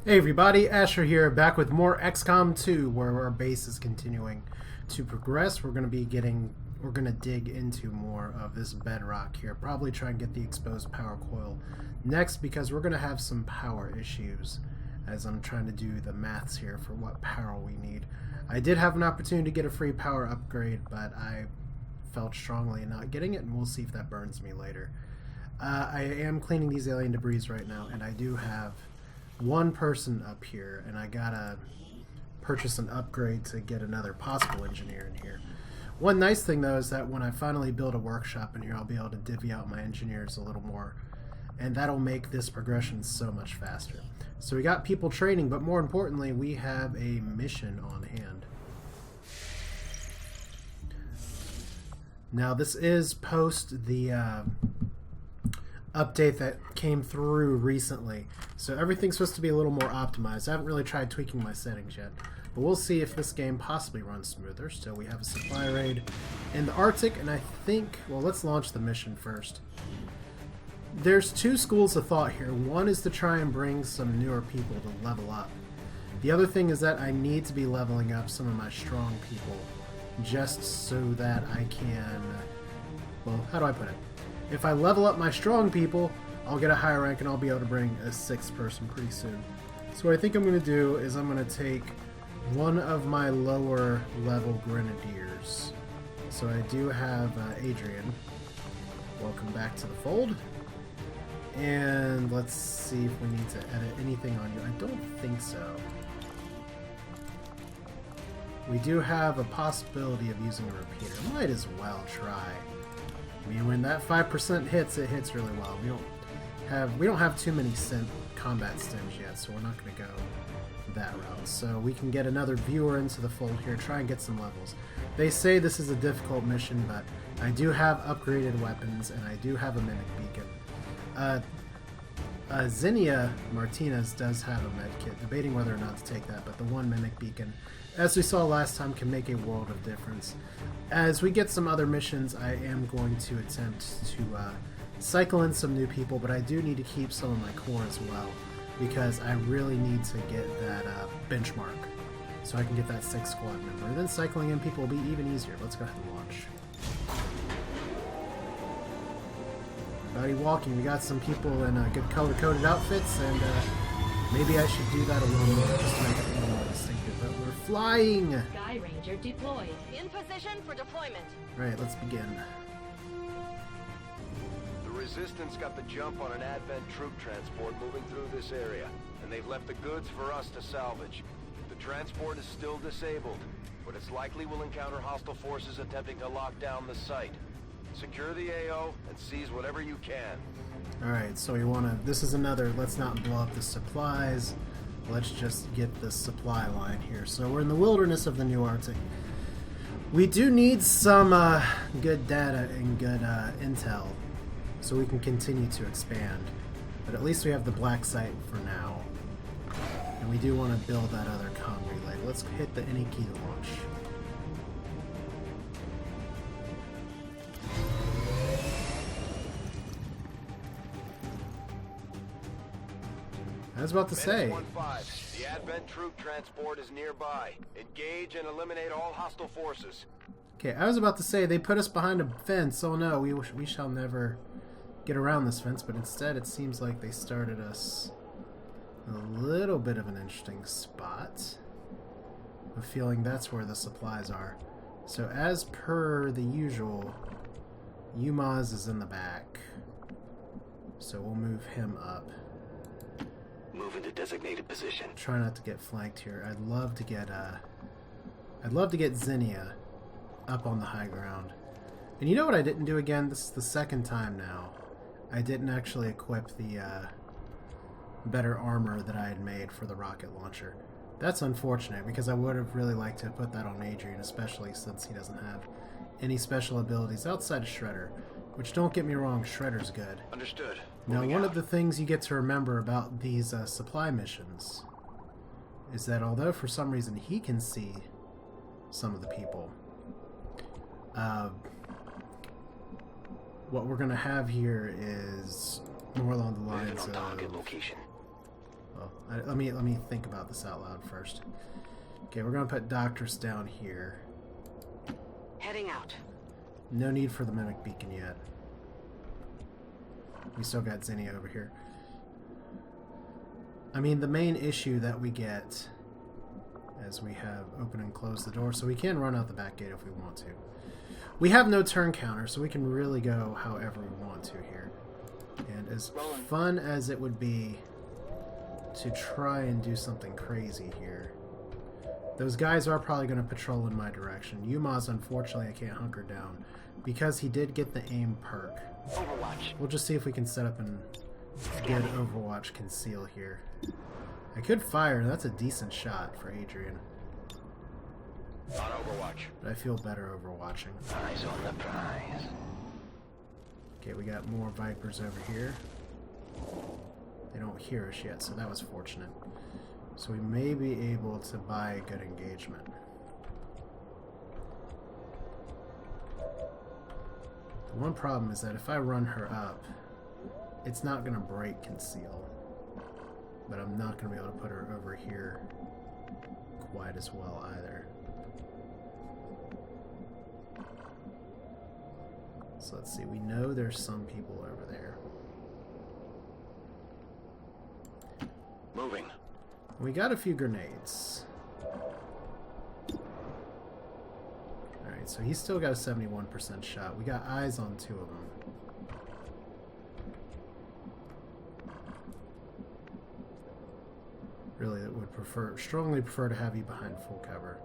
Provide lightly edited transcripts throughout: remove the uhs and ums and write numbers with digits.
Hey everybody, Asher here, back with more XCOM 2, where our base is continuing to progress. We're going to dig into more of this bedrock here. Probably try and get the exposed power coil next, because we're going to have some power issues as I'm trying to do the maths here for what power we need. I did have an opportunity to get a free power upgrade, but I felt strongly in not getting it, and we'll see if that burns me later. I am cleaning these alien debris right now, and I do have one person up here, and I gotta purchase an upgrade to get another possible engineer in here. One nice thing though is that when I finally build a workshop in here, I'll be able to divvy out my engineers a little more, and that'll make this progression so much faster. So we got people training, but more importantly, we have a mission on hand. Now this is post the update that came through recently, so everything's supposed to be a little more optimized. I haven't really tried tweaking my settings yet, but we'll see if this game possibly runs smoother. Still, we have a supply raid in the Arctic, and I think, well, let's launch the mission first. There's two schools of thought here. One is to try and bring some newer people to level up. The other thing is that I need to be leveling up some of my strong people just so that I can, well, how do I put it? If I level up my strong people, I'll get a higher rank and I'll be able to bring a 6th person pretty soon. So what I think I'm going to do is I'm going to take one of my lower level grenadiers. So I do have Adrian. Welcome back to the fold. And let's see if we need to edit anything on you. I don't think so. We do have a possibility of using a repeater. Might as well try. I mean, when that 5% hits, it hits really well. We don't have too many combat stims yet, so we're not going to go that route. So we can get another viewer into the fold here, try and get some levels. They say this is a difficult mission, but I do have upgraded weapons, and I do have a mimic beacon. Zinnia Martinez does have a medkit, debating whether or not to take that, but the one mimic beacon, as we saw last time, can make a world of difference. As we get some other missions, I am going to attempt to cycle in some new people, but I do need to keep some of my core as well, because I really need to get that benchmark so I can get that 6th squad member. And then cycling in people will be even easier. Let's go ahead and launch. Everybody walking. We got some people in good color-coded outfits, and maybe I should do that a little more just to make it a little more distinctive. But we're flying! Sky Ranger deployed. In position for deployment. Alright, let's begin. The Resistance got the jump on an Advent troop transport moving through this area, and they've left the goods for us to salvage. The transport is still disabled, but it's likely we'll encounter hostile forces attempting to lock down the site. Secure the AO and seize whatever you can. Alright, so we want to... This is another... Let's not blow up the supplies. Let's just get the supply line here. So we're in the wilderness of the New Arctic. We do need some good data and good intel so we can continue to expand. But at least we have the black site for now. And we do want to build that other comm relay. Let's hit the any key to launch. I was about to say. 1-5. The Advent troop transport is nearby. Engage and eliminate all hostile forces. Okay, I was about to say they put us behind a fence. Oh no, we shall never get around this fence, but instead it seems like they started us in a little bit of an interesting spot. I'm feeling that's where the supplies are. So as per the usual, Umaz is in the back. So we'll move him up. Move into designated position. Try not to get flanked here. I'd love to get Zinnia up on the high ground. And you know what I didn't do again? This is the second time now. I didn't actually equip the better armor that I had made for the rocket launcher. That's unfortunate, because I would have really liked to put that on Adrian, especially since he doesn't have any special abilities outside of Shredder. Which, don't get me wrong, Shredder's good. Understood. Now, one of the things you get to remember about these supply missions is that although for some reason he can see some of the people, what we're going to have here is more along the lines of... target location. Well, Let me think about this out loud first. Okay, we're gonna put doctors down here. Heading out. No need for the mimic beacon yet. We still got Zinnia over here. I mean, the main issue that we get as we have open and close the door, so we can run out the back gate if we want to. We have no turn counter, so we can really go however we want to here. And as fun as it would be to try and do something crazy here, those guys are probably going to patrol in my direction. Yumaz, unfortunately, I can't hunker down because he did get the aim perk. Overwatch. We'll just see if we can set up a good Overwatch conceal here. I could fire. That's a decent shot for Adrian. On Overwatch. But I feel better overwatching. Eyes on the prize. Okay, we got more Vipers over here. They don't hear us yet, so that was fortunate. So we may be able to buy a good engagement. The one problem is that if I run her up, it's not going to break conceal. But I'm not going to be able to put her over here quite as well either. So let's see, we know there's some people over there. Moving. We got a few grenades. Alright, so he's still got a 71% shot. We got eyes on 2 of them. Really, would strongly prefer to have you behind full cover.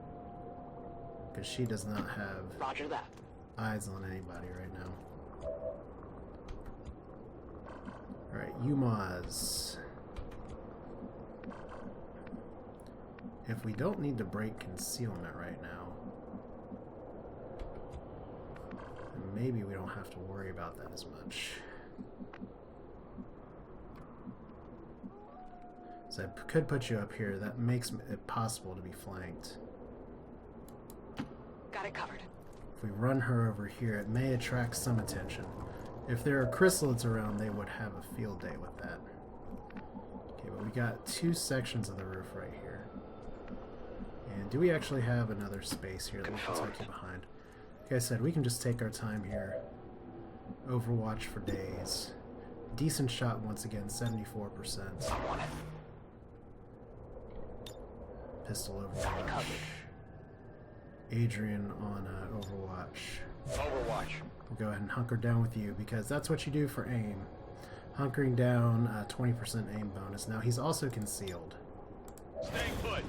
Because she does not have Roger that. eyes on anybody right now. Alright, Yumaz. If we don't need to break concealment right now, then maybe we don't have to worry about that as much. So I could put you up here. That makes it possible to be flanked. Got it covered. If we run her over here, it may attract some attention. If there are chrysalids around, they would have a field day with that. Okay, but we got 2 sections of the roof right here. And do we actually have another space here that we can tuck you behind? Like I said, we can just take our time here. Overwatch for days. Decent shot once again, 74%. I want it. Pistol Overwatch. Adrian on Overwatch. Overwatch. We'll go ahead and hunker down with you because that's what you do for aim. Hunkering down, 20% aim bonus. Now he's also concealed. Staying put.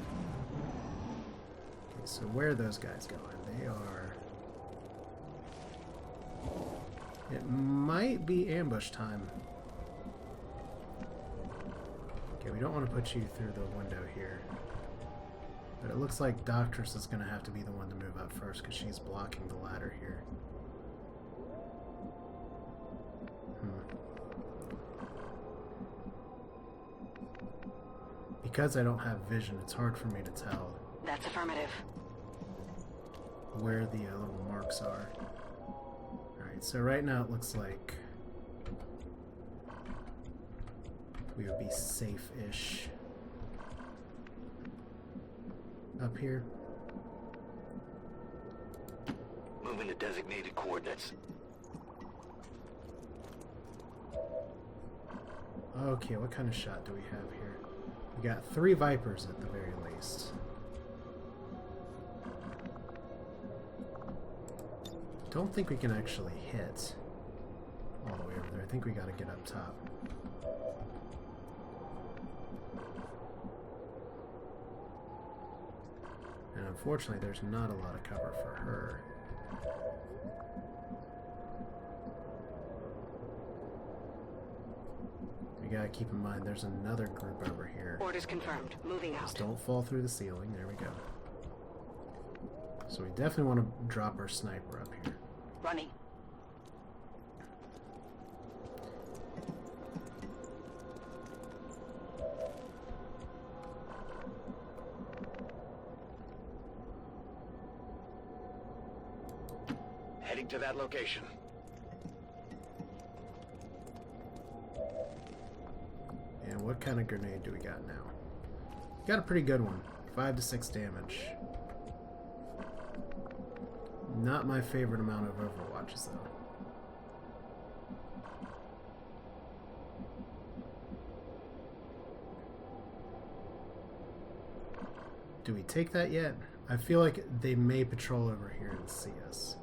Okay, so where are those guys going? They are... It might be ambush time. Okay, we don't want to put you through the window here. But it looks like Doctress is going to have to be the one to move up first because she's blocking the ladder here. Because I don't have vision, it's hard for me to tell That's affirmative. where the little marks are. Alright, so right now it looks like we would be safe-ish up here. Moving to designated coordinates. Okay, what kind of shot do we have here? We got 3 Vipers at the very least. Don't think we can actually hit all the way over there. I think we gotta get up top. And unfortunately, there's not a lot of cover for her. You gotta keep in mind there's another group over here. Orders confirmed. Moving out. Just don't fall through the ceiling. There we go. So we definitely want to drop our sniper up here. Running. Heading to that location. And what kind of grenade do we got now? Got a pretty good one. 5 to 6 damage. Not my favorite amount of overwatches though. Do we take that yet? I feel like they may patrol over here and see us.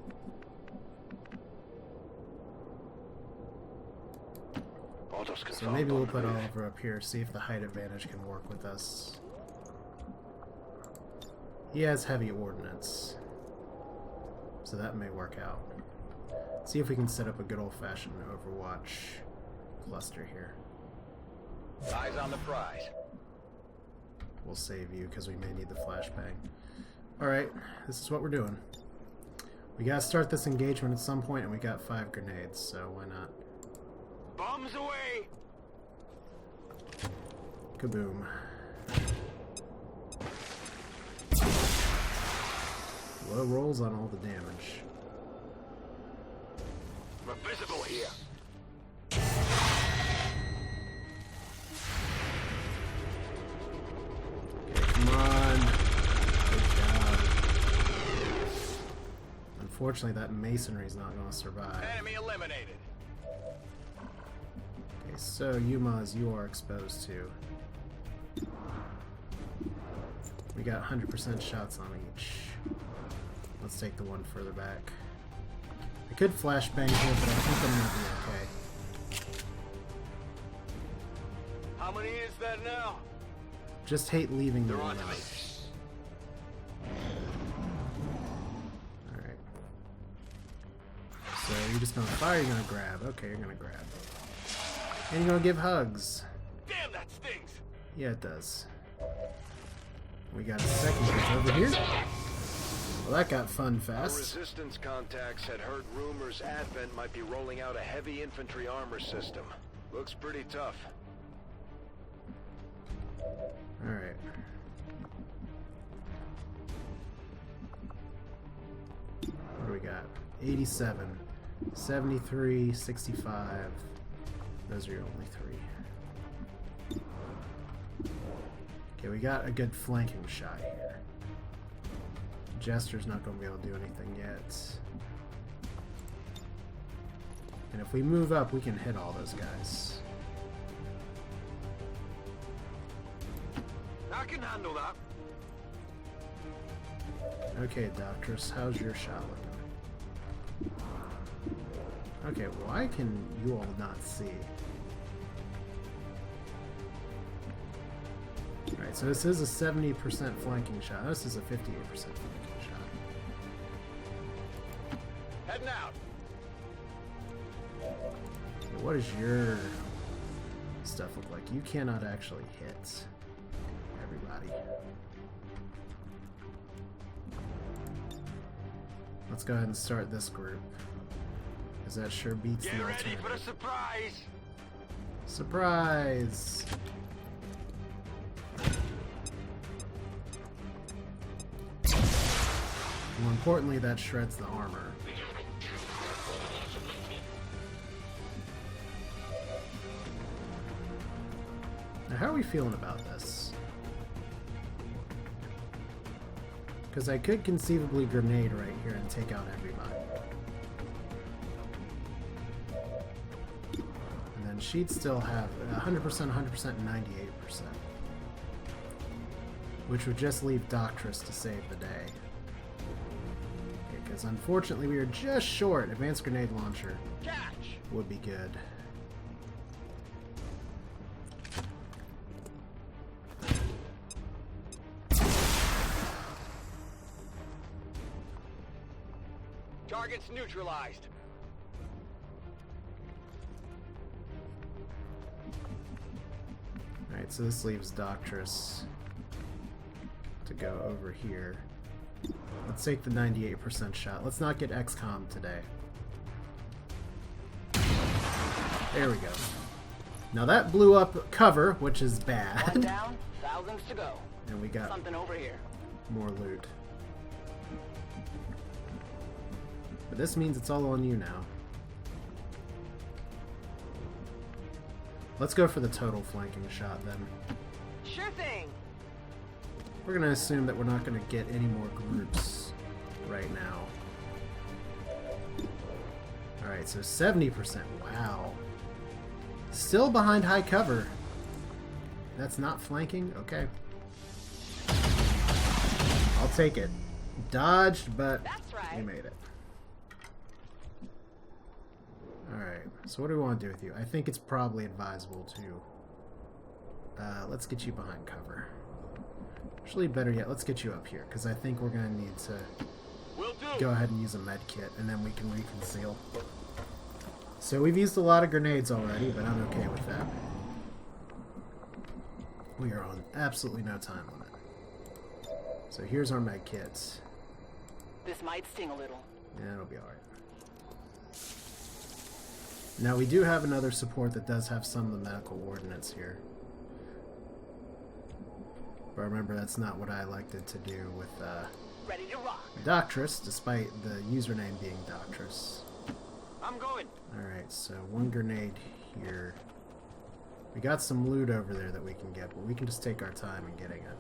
So maybe we'll put Oliver up here, see if the height advantage can work with us. He has heavy ordnance, so that may work out. See if we can set up a good old-fashioned Overwatch cluster here. Eyes on the prize. We'll save you because we may need the flashbang. Alright, this is what we're doing. We gotta start this engagement at some point, and we got 5 grenades, so why not? Bombs away! Kaboom. Low rolls on all the damage. We're visible here. Okay, come on. Good job. Unfortunately, that masonry is not going to survive. Enemy eliminated. Okay, so Yumas, you are exposed to. We got 100% shots on each. Let's take the one further back. I could flashbang here, but I think I'm gonna be okay. How many is that now? Just hate leaving the They're one on to me. out. Alright. So you're just gonna fire, you're gonna grab. Okay, you're gonna grab. And you're gonna give hugs. Damn, that stings. Yeah, it does. We got a second group over here. Well, that got fun Our fast. resistance contacts had heard rumors Advent might be rolling out a heavy infantry armor system. Looks pretty tough. Alright. What do we got? 87, 73, 65. Those are your only 3. Okay, we got a good flanking shot here. Jester's not going to be able to do anything yet. And if we move up, we can hit all those guys. I can handle that. Okay, Doctress, how's your shot looking? Okay, why can you all not see? Alright, so this is a 70% flanking shot. This is a 58% flanking shot. Heading out. So what does your stuff look like? You cannot actually hit everybody. Let's go ahead and start this group, because that sure beats Get the ready for the alternative. surprise. Surprise! More importantly, that shreds the armor. Now, how are we feeling about this? Because I could conceivably grenade right here and take out everybody. And then she'd still have 100%, 100%, 98%. Which would just leave Doctress to save the day. Because unfortunately we are just short. Advanced grenade launcher Catch. would be good. Target's neutralized. Alright, so this leaves Doctress to go over here. Let's take the 98% shot. Let's not get XCOM today. There we go. Now that blew up cover, which is One bad. down, thousands to go. And we got Something over here. more loot. But this means it's all on you now. Let's go for the total flanking shot then. Sure thing. We're going to assume that we're not going to get any more groups right now. Alright, so 70%. Wow. Still behind high cover. That's not flanking? Okay. I'll take it. Dodged, but That's right. we made it. Alright, so what do we want to do with you? I think it's probably advisable to... let's get you behind cover. Actually, better yet, let's get you up here, because I think we're going to need to go ahead and use a med kit, and then we can reconceal. So we've used a lot of grenades already, but I'm okay with that. We are on absolutely no time limit. So here's our med kits. This might sting a little. Yeah, it'll be alright. Now we do have another support that does have some of the medical ordnance here. But remember, that's not what I elected to do with Ready to rock. Doctress, despite the username being Doctress. I'm going. Alright, so one grenade here. We got some loot over there that we can get, but we can just take our time in getting it.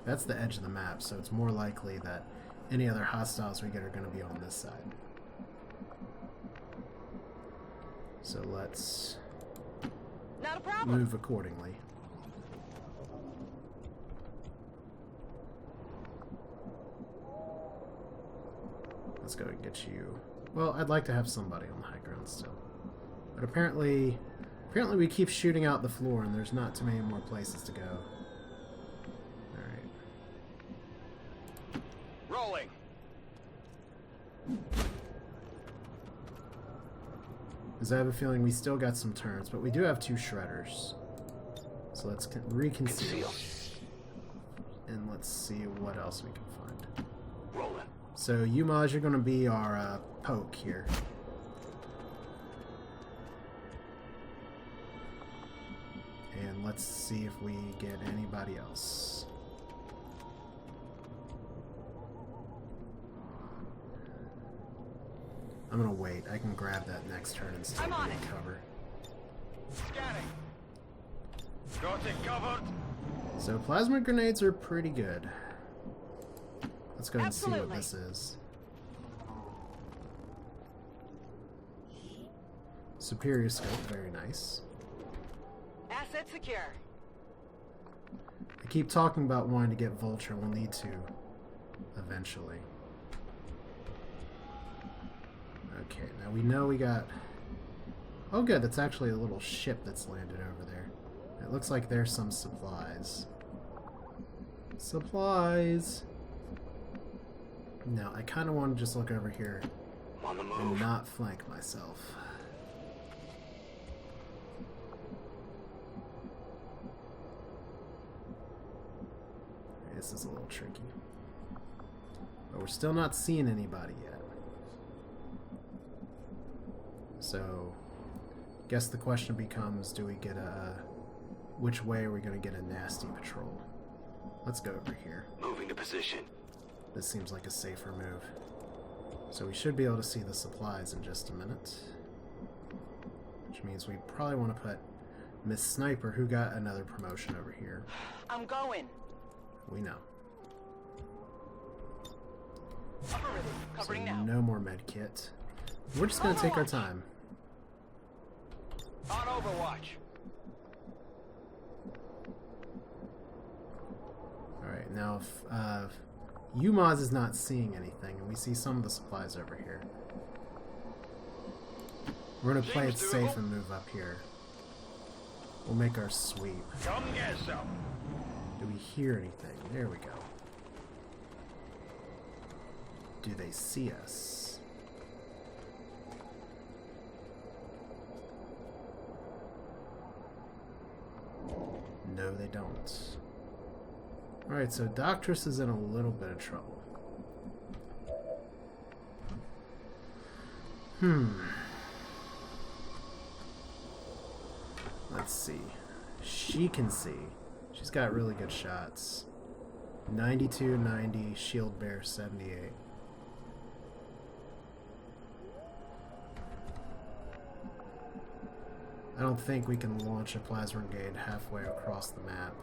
That's the edge of the map, so it's more likely that any other hostiles we get are going to be on this side. So let's Not a problem. move accordingly. Let's go and get you. Well, I'd like to have somebody on the high ground still. But apparently we keep shooting out the floor and there's not too many more places to go. Alright. Rolling. Because I have a feeling we still got some turns, but we do have 2 shredders. So let's reconceal. And let's see what else we can find. Rolling. So, Umaj, you're going to be our poke here. And let's see if we get anybody else. I'm going to wait. I can grab that next turn and still I'm on be in it. cover. Scanning. Got it covered. So, plasma grenades are pretty good. Let's go and see what Absolutely. this is. Superior scope, very nice. Asset secure. I keep talking about wanting to get Vulture. We'll need to eventually. Okay, now we know we got... Oh good, that's actually a little ship that's landed over there. It looks like there's some supplies. Supplies! No, I kind of want to just look over here I'm on the and move. not flank myself. This is a little tricky. But we're still not seeing anybody yet. So, guess the question becomes, do we get a... Which way are we going to get a nasty patrol? Let's go over here. Moving to position. This seems like a safer move. So we should be able to see the supplies in just a minute. Which means we probably want to put Miss Sniper, who got another promotion over here. I'm going. We know. Affirmative. So Covering now. no more med kit. We're just going to take our time. On Overwatch. Alright, now if Umaz is not seeing anything, and we see some of the supplies over here, we're going to play it Seems safe doable. and move up here. We'll make our sweep. Come get some. Do we hear anything? There we go. Do they see us? No, they don't. Alright, so Doctress is in a little bit of trouble. Let's see. She can see. She's got really good shots. 92, 90, shield bear 78. I don't think we can launch a plasma grenade halfway across the map.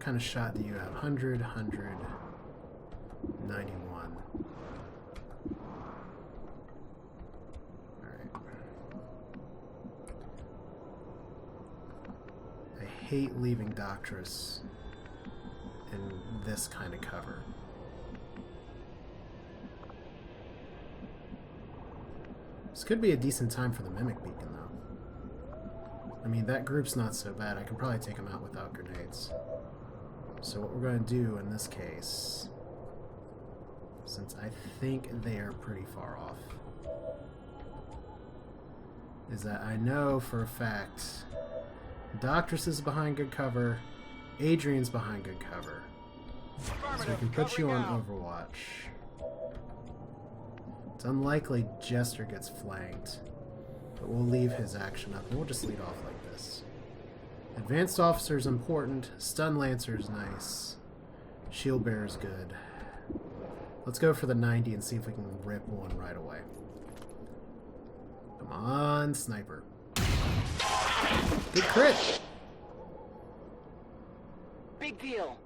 kind of shot do you have? 100, 100, 91. Alright. I hate leaving Doctress in this kind of cover. This could be a decent time for the Mimic Beacon, though. I mean, that group's not so bad. I can probably take them out without grenades. So what we're going to do in this case, since I think they are pretty far off, is that I know for a fact Doctress is behind good cover, Adrian's behind good cover. So we can put you on Overwatch. It's unlikely Jester gets flanked, but we'll leave his action up, and we'll just lead off like this. Advanced Officer is important, Stun Lancer is nice, Shield Bearer is good. Let's go for the 90 and see if we can rip one right away. Come on, Sniper. Good crit! Big deal.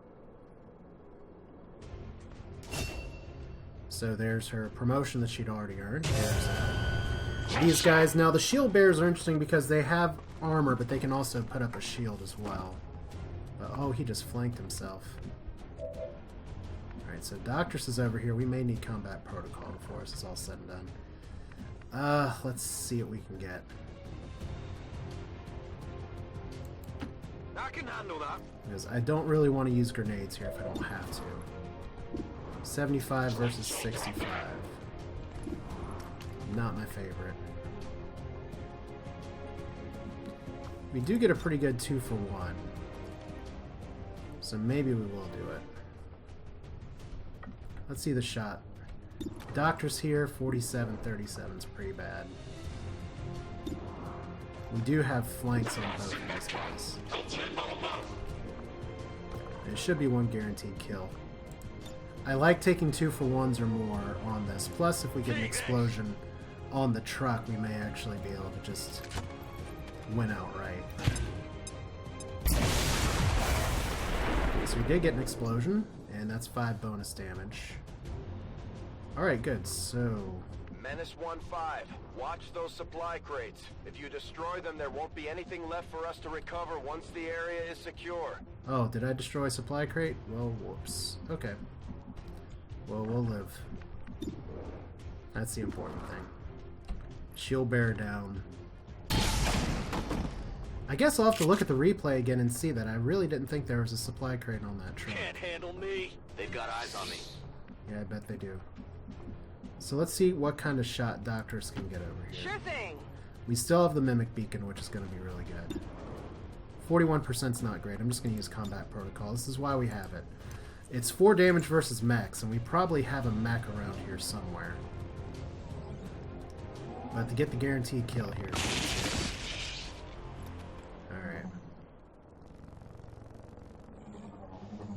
So there's her promotion that she'd already earned. There's these guys. Now the shield bearers are interesting because they have armor, but they can also put up a shield as well. But, oh, he just flanked himself. Alright, so Doctress is over here. We may need combat protocol before this is all said and done. Let's see what we can get. I can handle that. Because I don't really want to use grenades here if I don't have to. 75 versus 65. Not my favorite. We do get a pretty good 2-for-1. So maybe we will do it. Let's see the shot. Doctor's here, 47-37 is pretty bad. We do have flanks on both of these guys. It should be one guaranteed kill. I like taking 2-for-1s or more on this. Plus, if we get an explosion on the truck, we may actually be able to just win outright. So we did get an explosion, and that's 5 bonus damage. Alright, good. So... Menace 1-5. Watch those supply crates. If you destroy them, there won't be anything left for us to recover once the area is secure. Oh, did I destroy a supply crate? Well, whoops. Okay. Well, we'll live. That's the important thing. Shield bearer down. I guess I'll have to look at the replay again and see that. I really didn't think there was a supply crate on that truck. Can't handle me. They've got eyes on me. Yeah, I bet they do. So let's see what kind of shot Doctors can get over here. Sure thing. We still have the Mimic Beacon, which is going to be really good. 41%'s not great. I'm just going to use Combat Protocol. This is why we have it. It's 4 damage versus mechs, and we probably have a mech around here somewhere. But to get the guaranteed kill here. Alright.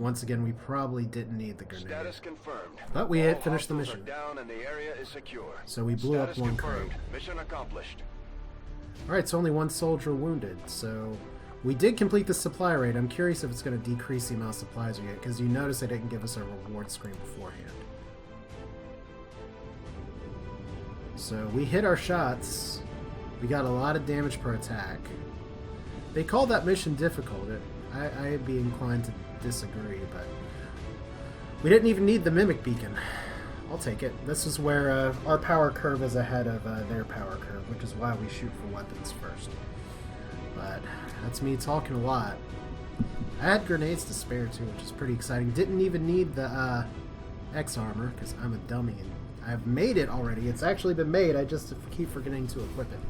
Once again, we probably didn't need the grenade. Status confirmed. But we All had finished the hostiles mission. are down and the area is secure. So we blew up Status one confirmed. crate. Mission accomplished. Alright, so only 1 soldier wounded, so... We did complete the supply rate. I'm curious if it's going to decrease the amount of supplies we get, because you notice they didn't give us a reward screen beforehand. So we hit our shots. We got a lot of damage per attack. They called that mission difficult. I'd be inclined to disagree, but... We didn't even need the Mimic Beacon. I'll take it. This is where our power curve is ahead of their power curve, which is why we shoot for weapons first. But that's me talking a lot. I had grenades to spare too, which is pretty exciting. Didn't even need the X armor because I'm a dummy and I've made it already. It's actually been made. I just keep forgetting to equip it.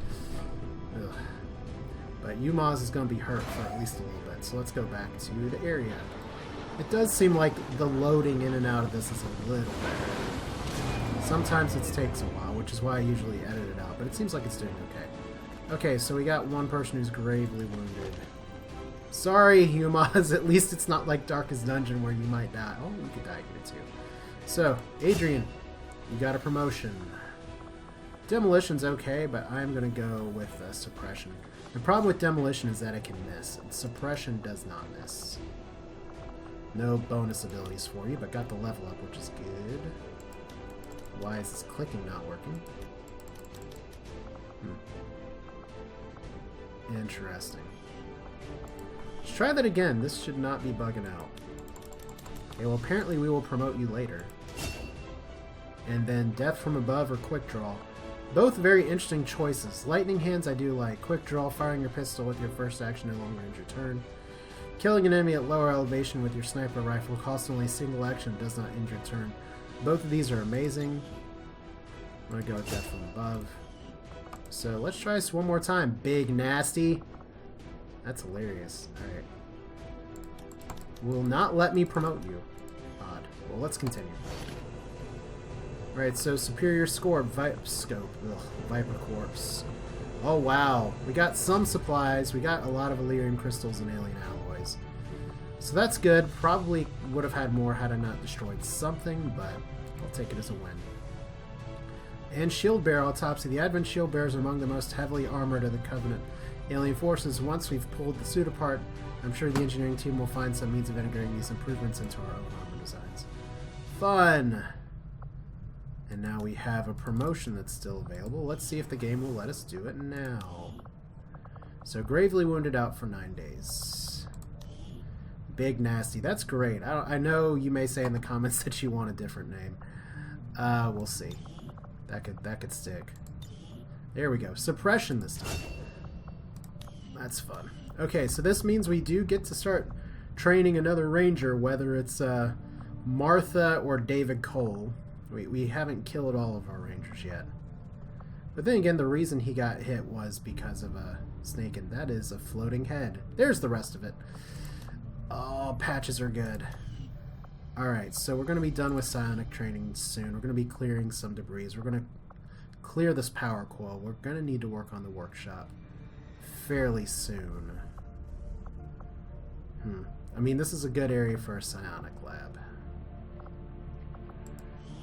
Ugh. But Umaz is going to be hurt for at least a little bit. So let's go back to the area. It does seem like the loading in and out of this is a little better. Sometimes it takes a while, which is why I usually edit it out. But it seems like it's doing okay. Okay, so we got one person who's gravely wounded. Sorry, Umaz. At least it's not like Darkest Dungeon where you might die. Oh, you could die here too. So, Adrian, you got a promotion. Demolition's okay, but I'm going to go with Suppression. The problem with Demolition is that it can miss. Suppression does not miss. No bonus abilities for you, but got the level up, which is good. Why is this clicking not working? Interesting. Let's try that again. This should not be bugging out. Okay, well apparently we will promote you later. And then Death from Above or Quick Draw. Both very interesting choices. Lightning Hands I do like. Quick Draw, firing your pistol with your first action in long range return. Killing an enemy at lower elevation with your sniper rifle costs only a single action, does not end your turn. Both of these are amazing. I'm going to go with Death from Above. So let's try this one more time. Big Nasty. That's hilarious. Alright. Will not let me promote you. Odd. Well, let's continue. Alright, so superior score. Scope. Ugh, Viper Corpse. Oh, wow. We got some supplies. We got a lot of Illyrian crystals and alien alloys. So that's good. Probably would have had more had I not destroyed something, but I'll take it as a win. And Shield Bearer Autopsy. The Advent Shield Bearers are among the most heavily armored of the Covenant alien forces. Once we've pulled the suit apart, I'm sure the engineering team will find some means of integrating these improvements into our own armor designs. Fun! And now we have a promotion that's still available. Let's see if the game will let us do it now. So, Gravely Wounded out for 9 days. Big Nasty. That's great. I know you may say in the comments that you want a different name. We'll see. That could stick. There we go. Suppression this time. That's fun. Okay, so this means we do get to start training another ranger, whether it's Martha or David Cole. We haven't killed all of our rangers yet. But then again, the reason he got hit was because of a snake, and that is a floating head. There's the rest of it. Oh, patches are good. Alright, so we're going to be done with psionic training soon. We're going to be clearing some debris. We're going to clear this power coil. We're going to need to work on the workshop fairly soon. I mean, this is a good area for a psionic lab.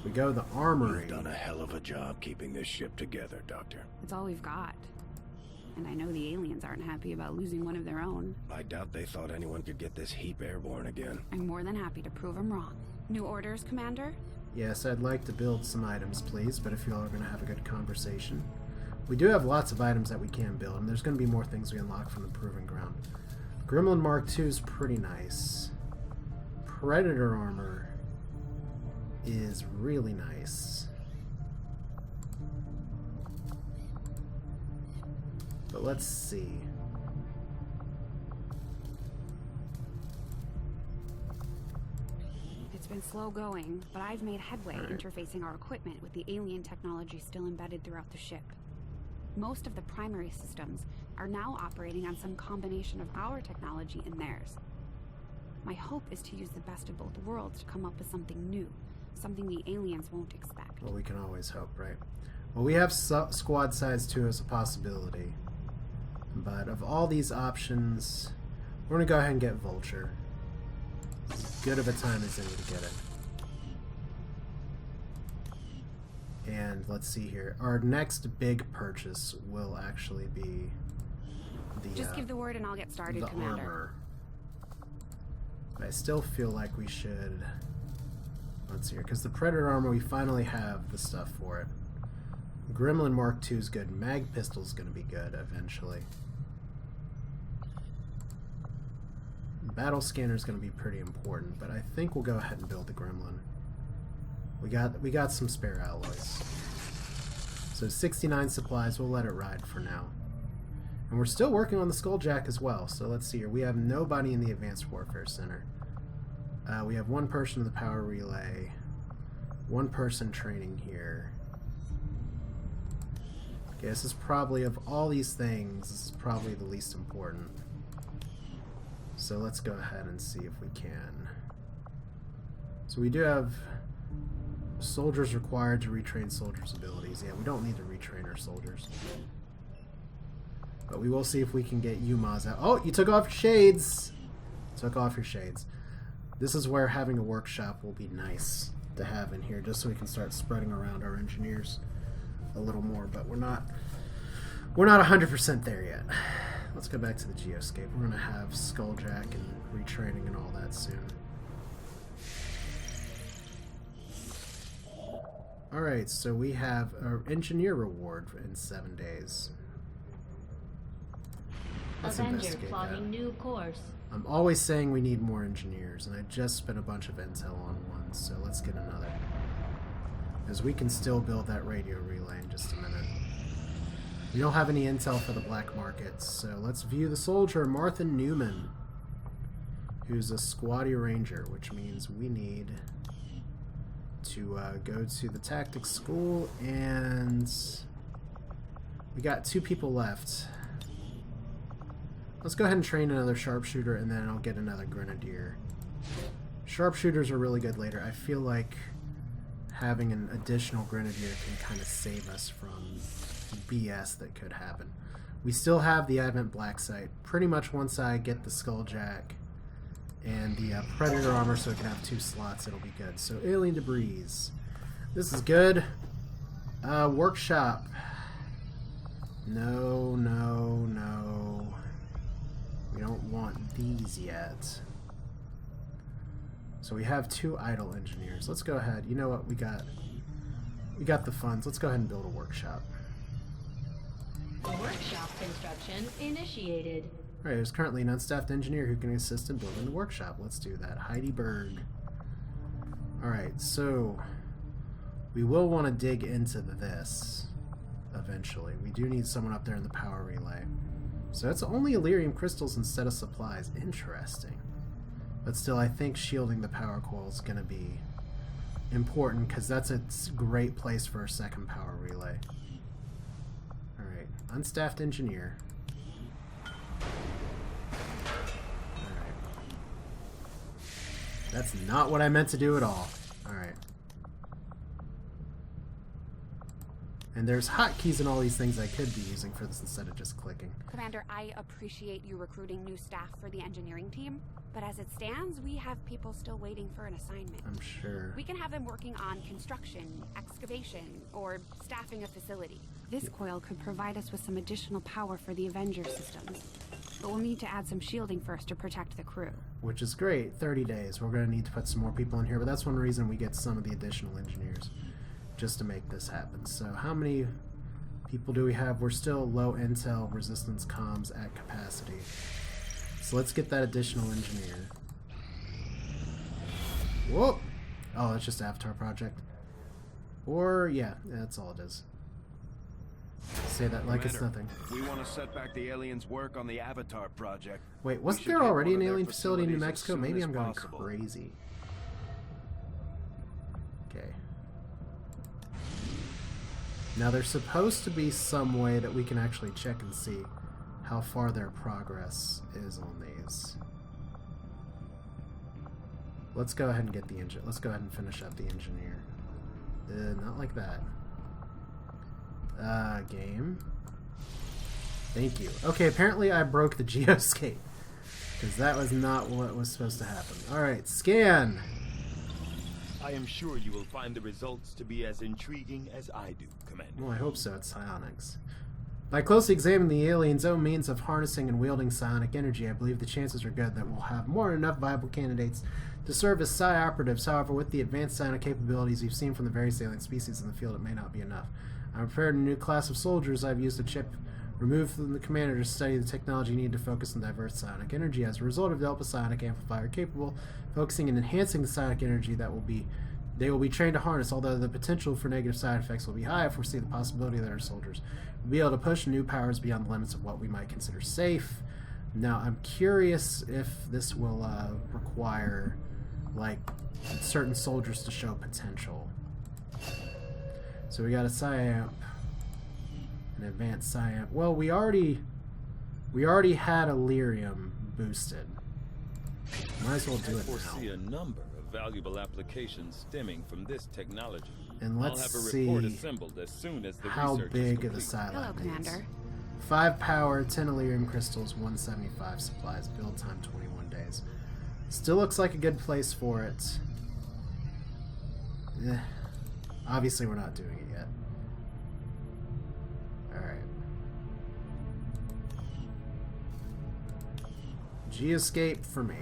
We go the armory. You've done a hell of a job keeping this ship together, Doctor. It's all we've got. And I know the aliens aren't happy about losing one of their own. I doubt they thought anyone could get this heap airborne again. I'm more than happy to prove them wrong. New orders, Commander? Yes, I'd like to build some items, please, but if you all are going to have a good conversation. We do have lots of items that we can build, and there's going to be more things we unlock from the Proving Ground. Gremlin Mark II is pretty nice. Predator armor is really nice. But let's see. It's been slow going, but I've made headway interfacing our equipment with the alien technology still embedded throughout the ship. Most of the primary systems are now operating on some combination of our technology and theirs. My hope is to use the best of both worlds to come up with something new, something the aliens won't expect. Well, we can always hope, right? Well, we have squad size 2 as a possibility. But of all these options, we're going to go ahead and get Vulture. As good of a time as any to get it. And let's see here. Our next big purchase will actually be the Just give the word and I'll get started, Commander. Armor. But I still feel like we should... Let's see here, because the Predator armor, we finally have the stuff for it. Gremlin Mark II is good. Mag Pistol's going to be good eventually. Battle Scanner is going to be pretty important, but I think we'll go ahead and build the Gremlin. We got some spare alloys. So 69 supplies, we'll let it ride for now. And we're still working on the Skulljack as well, so let's see here. We have nobody in the Advanced Warfare Center. We have one person in the Power Relay. One person training here. Okay, this is probably, of all these things, this is probably the least important. So let's go ahead and see if we can. So we do have soldiers required to retrain soldiers' abilities. Yeah, we don't need to retrain our soldiers. But we will see if we can get UMAs out. Oh, you took off your shades! Took off your shades. This is where having a workshop will be nice to have in here, just so we can start spreading around our engineers a little more, but we're not 100% there yet. Let's go back to the geoscape. We're going to have Skulljack and retraining and all that soon. Alright, so we have an engineer reward in 7 days. Let's Avenger investigate plotting that. new course. I'm always saying we need more engineers, and I just spent a bunch of intel on one, so let's get another. Because we can still build that radio relay in just a minute. We don't have any intel for the black markets, so let's view the soldier, Martha Newman, who's a squatty ranger, which means we need to go to the tactics school, and we got 2 people left. Let's go ahead and train another sharpshooter, and then I'll get another grenadier. Sharpshooters are really good later. I feel like having an additional grenadier can kind of save us from BS that could happen. We still have the Advent Black Sight. Pretty much once I get the Skulljack and the Predator armor so it can have 2 slots, it'll be good. So alien debris. This is good. Workshop. No, no, no. We don't want these yet. So we have 2 idle engineers. Let's go ahead. You know what? We got the funds. Let's go ahead and build a workshop. Workshop construction initiated. Alright, there's currently an unstaffed engineer who can assist in building the workshop. Let's do that. Heidi Berg. Alright, so we will want to dig into this eventually. We do need someone up there in the power relay. So it's only Illyrium crystals instead of supplies. Interesting. But still, I think shielding the power coil is going to be important, because that's a great place for a second power relay. Alright, unstaffed engineer. Alright. That's not what I meant to do at all. Alright. And there's hotkeys and all these things I could be using for this instead of just clicking. Commander, I appreciate you recruiting new staff for the engineering team, but as it stands, we have people still waiting for an assignment. I'm sure. We can have them working on construction, excavation, or staffing a facility. This coil could provide us with some additional power for the Avenger systems, but we'll need to add some shielding first to protect the crew. Which is great. 30 days. We're going to need to put some more people in here, but that's one reason we get some of the additional engineers, just to make this happen. So how many people do we have? We're still low intel resistance comms at capacity. So let's get that additional engineer. Whoa! Oh, it's just Avatar Project. Or, yeah, that's all it is. Say that like it's nothing. We want to set back the aliens' work on the Avatar project. Wait, wasn't there already an alien facility in New Mexico? Maybe I'm going crazy. Okay. Now there's supposed to be some way that we can actually check and see how far their progress is on these. Let's go ahead and get the engine. Let's go ahead and finish up the engineer. Not like that. Game. Thank you. Okay, apparently I broke the geoscape, because that was not what was supposed to happen. Alright, scan! I am sure you will find the results to be as intriguing as I do, Commander. Well, I hope so. It's psionics. By closely examining the alien's own means of harnessing and wielding psionic energy, I believe the chances are good that we'll have more than enough viable candidates to serve as psi operatives. However, with the advanced psionic capabilities we've seen from the various alien species in the field, it may not be enough. I'm prepared a new class of soldiers. I've used a chip removed from the commander to study the technology needed to focus on diverse psionic energy. As a result, I've developed a psionic amplifier capable of focusing and enhancing the psionic energy that they will be trained to harness. Although the potential for negative side effects will be high, I foresee the possibility that our soldiers will be able to push new powers beyond the limits of what we might consider safe. Now, I'm curious if this will require, like, certain soldiers to show potential. So we got a PsyAmp, an advanced PsyAmp. Well, we already had Illyrium boosted. Might as well do I it foresee now. a number of valuable applications stemming from this technology. And I'll let's have a see report assembled as soon as the how research is big complete. the Psylab Hello, needs. Commander. 5 power, 10 Illyrium crystals, 175 supplies, build time 21 days. Still looks like a good place for it. Obviously we're not doing it yet. Alright. Geoscape for me.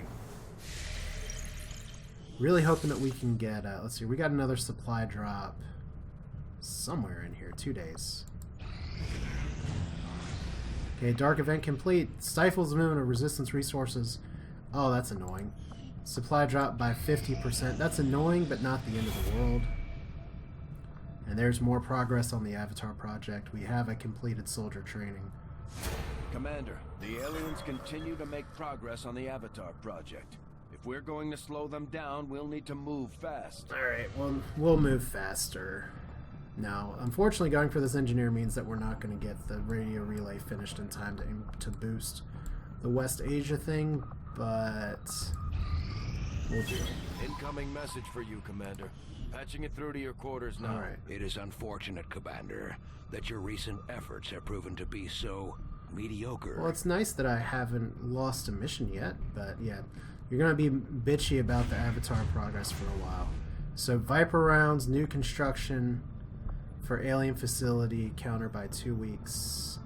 Really hoping that we can get, let's see, we got another supply drop somewhere in here. 2 days. Okay, dark event complete. Stifles the movement of resistance resources. Oh, that's annoying. Supply drop by 50%. That's annoying, but not the end of the world. And there's more progress on the Avatar project. We have a completed soldier training. Commander, the aliens continue to make progress on the Avatar project. If we're going to slow them down, we'll need to move fast. Alright, well, we'll move faster. Now, unfortunately, going for this engineer means that we're not going to get the radio relay finished in time to boost the West Asia thing, but we'll do it. Incoming message for you, Commander. Patching it through to your quarters now. Alright. It is unfortunate, Commander, that your recent efforts have proven to be so mediocre. Well, it's nice that I haven't lost a mission yet, but yeah, you're going to be bitchy about the Avatar progress for a while. So, Viper rounds, new construction for alien facility, counter by 2 weeks.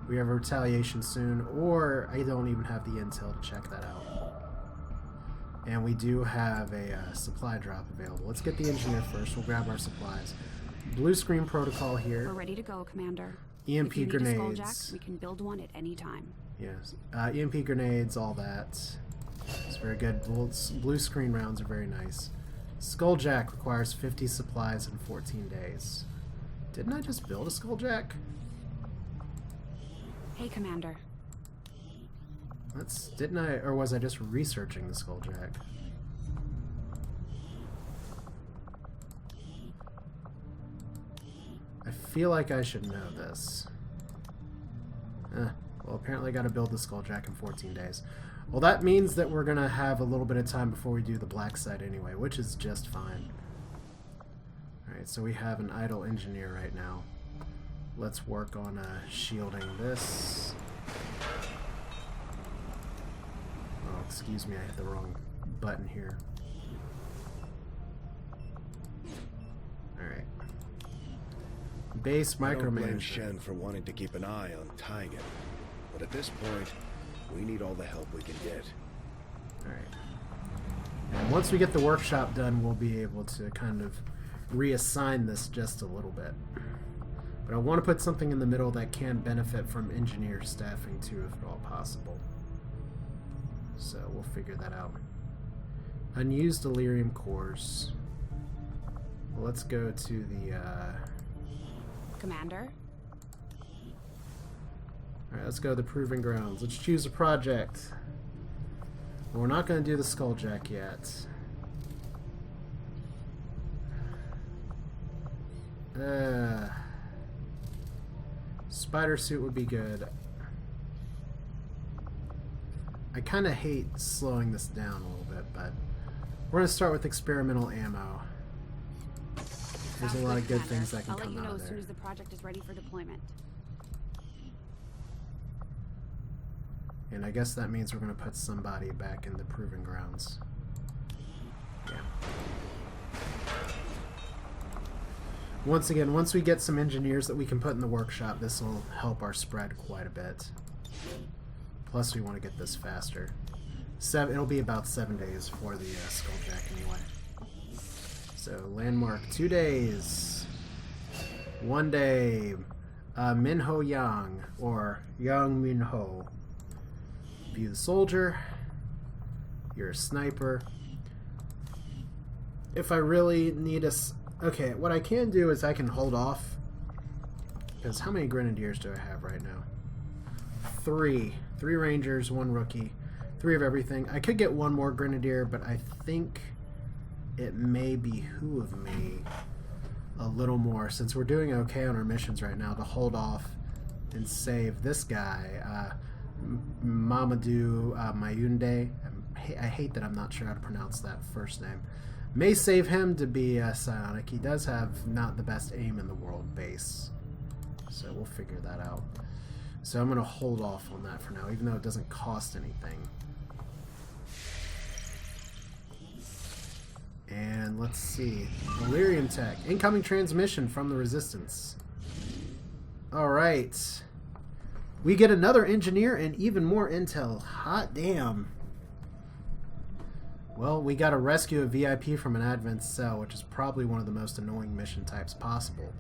We have a retaliation soon, or I don't even have the intel to check that out. And we do have a supply drop available. Let's get the engineer first. We'll grab our supplies. Blue screen protocol here. We're ready to go, Commander. EMP if you grenades. Need a skulljack, we can build one at any time. Yes. EMP grenades, all that. It's very good. Blue screen rounds are very nice. Skulljack requires 50 supplies in 14 days. Didn't I just build a skulljack? Hey, Commander. Didn't I, or was I just researching the skulljack? I feel like I should know this. Well, apparently I gotta build the skulljack in 14 days. Well, that means that we're gonna have a little bit of time before we do the black site anyway, which is just fine. Alright, so we have an idle engineer right now. Let's work on shielding this. Oh, excuse me, I hit the wrong button here. Alright. Base I don't blame micromanagement. Shen for wanting to keep an eye on Taigen, but at this point, we need all the help we can get. Alright. And once we get the workshop done, we'll be able to kind of reassign this just a little bit. But I want to put something in the middle that can benefit from engineer staffing too, if at all possible. So we'll figure that out. Unused delirium cores. Well, let's go to the Commander? Alright, let's go to the Proving Grounds. Let's choose a project. Well, we're not going to do the Skulljack yet. Spider suit would be good. I kind of hate slowing this down a little bit, but we're going to start with experimental ammo. There's a lot of good things that can come out of there. I'll let you know as soon as the project is ready for deployment. And I guess that means we're going to put somebody back in the Proving Grounds. Yeah. Once again, once we get some engineers that we can put in the workshop, this will help our spread quite a bit. Plus, we want to get this faster. It'll be about 7 days for the Skulljack anyway. So, landmark, 2 days. 1 day. Minho Yang, or Yang Minho. View the soldier. You're a sniper. If I really need a... Okay, what I can do is I can hold off. Because how many grenadiers do I have right now? 3. 3 rangers, 1 rookie. 3 of everything. I could get 1 more grenadier, but I think it may behoove me a little more, since we're doing okay on our missions right now, to hold off and save this guy, Mamadou Mayunde. I hate that I'm not sure how to pronounce that first name. May save him to be psionic. He does have not the best aim in the world base, so we'll figure that out. So I'm going to hold off on that for now, even though it doesn't cost anything. And let's see. Delirium Tech. Incoming transmission from the Resistance. Alright. We get another engineer and even more intel. Hot damn. Well, we got to rescue a VIP from an Advent cell, which is probably one of the most annoying mission types possible.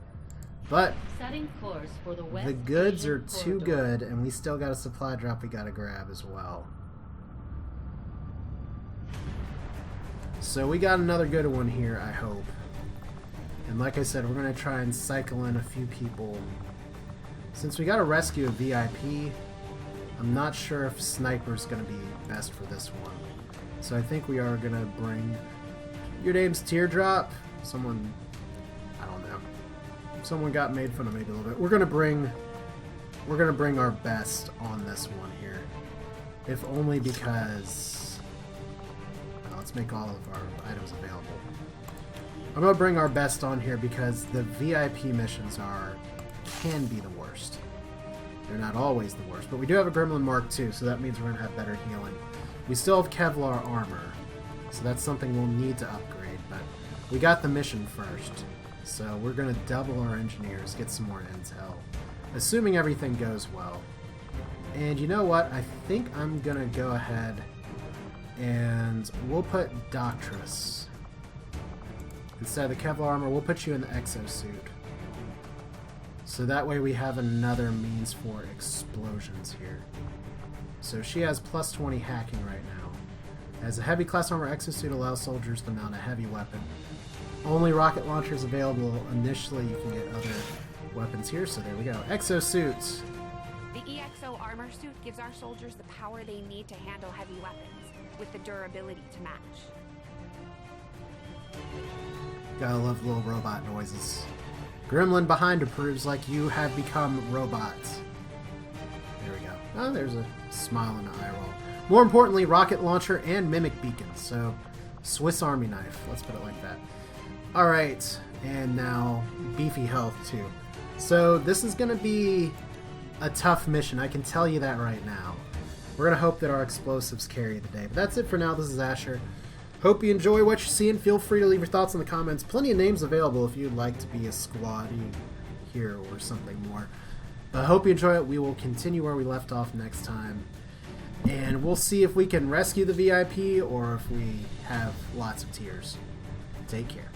But Setting course for the West the goods Asian are too corridor. good, and we still got a supply drop we gotta grab as well. So we got another good one here, I hope. And like I said, we're gonna try and cycle in a few people. Since we gotta rescue a VIP, I'm not sure if sniper's gonna be best for this one. So I think we are gonna bring... Your name's Teardrop? Someone... I don't know. Someone got made fun of maybe a little bit. We're gonna bring our best on this one here. If only because... let's make all of our items available. I'm gonna bring our best on here because the VIP missions can be the worst. They're not always the worst, but we do have a Gremlin Mark II, so that means we're gonna have better healing. We still have Kevlar armor, so that's something we'll need to upgrade, but we got the mission first. So we're gonna double our engineers, get some more intel, assuming everything goes well. And you know what? I think I'm gonna go ahead and we'll put Doctress. Instead of the Kevlar armor, we'll put you in the exosuit. So that way we have another means for explosions here. So she has plus 20 hacking right now. As a heavy class armor exosuit allows soldiers to mount a heavy weapon. Only rocket launchers available initially. You can get other weapons here, so there we go. Exosuits! The EXO armor suit gives our soldiers the power they need to handle heavy weapons, with the durability to match. Gotta love little robot noises. Gremlin behind approves like you have become robots. There we go. Oh, there's a smile and an eye roll. More importantly, rocket launcher and mimic beacons. So, Swiss Army knife. Let's put it like that. Alright, and now beefy health too. So this is going to be a tough mission. I can tell you that right now. We're going to hope that our explosives carry the day. But that's it for now. This is Asher. Hope you enjoy what you're seeing. Feel free to leave your thoughts in the comments. Plenty of names available if you'd like to be a squaddie here or something more. But I hope you enjoy it. We will continue where we left off next time. And we'll see if we can rescue the VIP or if we have lots of tears. Take care.